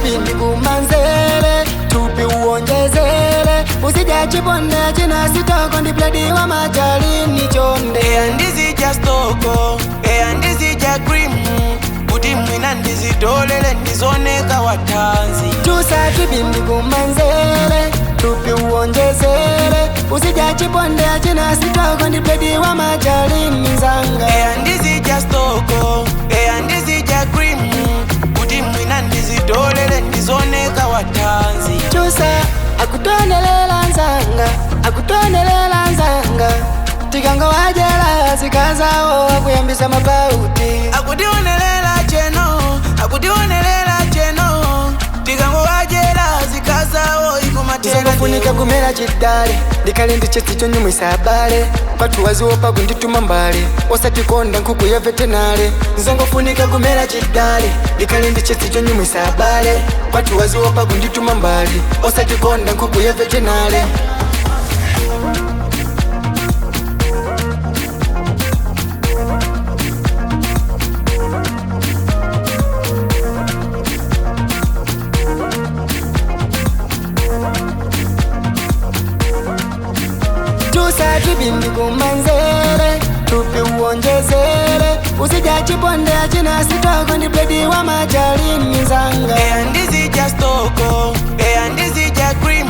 chibindi kumanzele tupi uonjezele usija chibonde china sitoko ndi bledi wa machalini chonde Andizija stoko andizija cream kuti mwina ndizitolele ndizoneka watanzi chusa chibindi kumanzele tupi uonjezele usija chibonde china sitoko ndi bledi wa machalini nzanga andizija stoko andizija cream kuti mwina ndizitolele ndizoneka watanzi chusa akutonelela nzanga akutonelela nzanga tikango wajela zikazawo akuyambisa mabauti akutionelela cheno tikango wajela zikazawo ikumatera zongofunika kumera chidale ndikale ndichesi chonyumwisa abale patu waziopa kundituma mbale osatikonda nkuku ya vetenale zongofunika kumera chidale ndikale ndichesi chonyumwisa abale patu waziopa kundituma mbale osatikonda nkuku ya vetenale chusa chibindi kumanzele tupi uonjezele usija chibonde china sitoko ndi bledi wa machalini nzanga andizija stoko andizija cream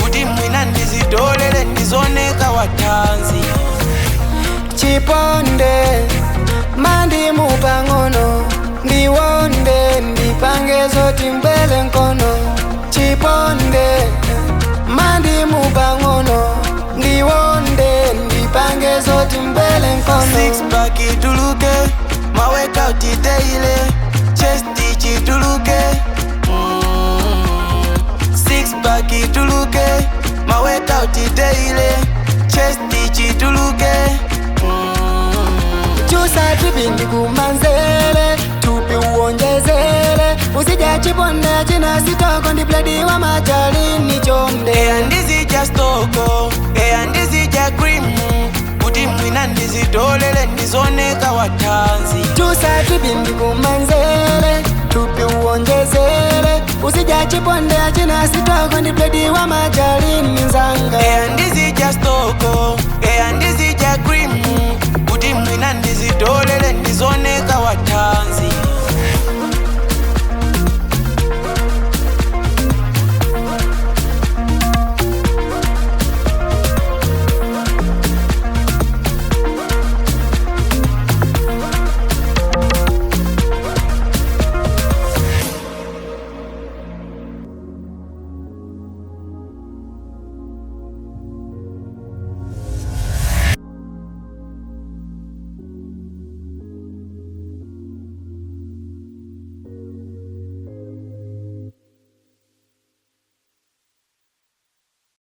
kuti mwina ndizitolele ndizoneka watanzi chiponde mandimu pang'ono ndiwonde ndipange zoti mbele nkono chiponde mandimu pang'ono ndiwonde ndipange zoti mbele nkono six pack ituluke ma workout daily chest ituluke six pack ituluke ma workout daily chest ituluke chusa chibindi kumanzele tupi uonjezele usija chibonde china sitoko ndi bledi wa machalini chonde andizija stoko andizija cream kuti mwina ndizitolele ndizoneka watanzi chusa chibindi kumanzele tupi uonjezele usija chibonde china sitoko ndi bledi wa machalini nzanga andizija stoko andizija